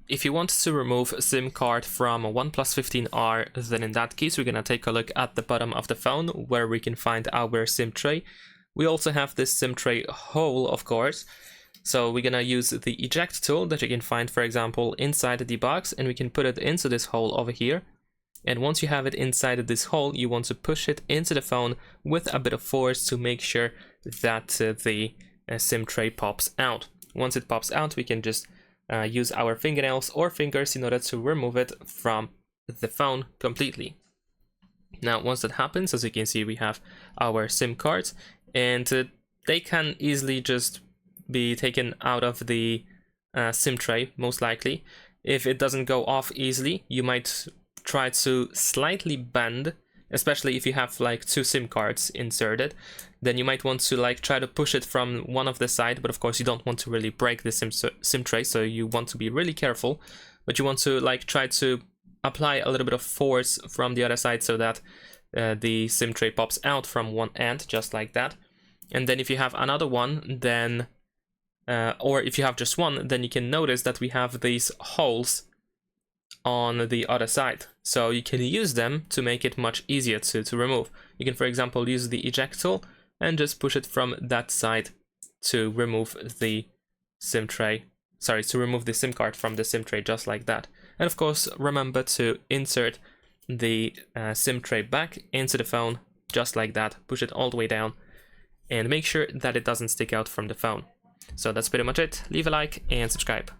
if you want to remove a SIM card from a OnePlus 15R, then in that case we're gonna take a look at the bottom of the phone where we can find our SIM tray. We also have this SIM tray hole, of course. So we're gonna use the eject tool that you can find, for example, inside the box, and we can put it into this hole over here. And once you have it inside this hole, you want to push it into the phone with a bit of force to make sure that the SIM tray pops out. Once it pops out, we can just use our fingernails or fingers in order to remove it from the phone completely. Now, once that happens, as you can see, we have our SIM cards, and they can easily just be taken out of the SIM tray, most likely. If it doesn't go off easily, you might try to slightly bend, especially if you have like two SIM cards inserted, then you might want to like try to push it from one of the side, but of course you don't want to really break the SIM tray, so you want to be really careful, but you want to like try to apply a little bit of force from the other side so that the SIM tray pops out from one end, just like that. And then if you have another one, then or if you have just one, then you can notice that we have these holes on the other side, so you can use them to make it much easier to remove. You can, for example, use the eject tool and just push it from that side to remove the SIM tray, to remove the SIM card from the SIM tray, just like that. And of course, remember to insert the SIM tray back into the phone, just like that. Push it all the way down and make sure that it doesn't stick out from the phone. So that's pretty much it. Leave a like and subscribe.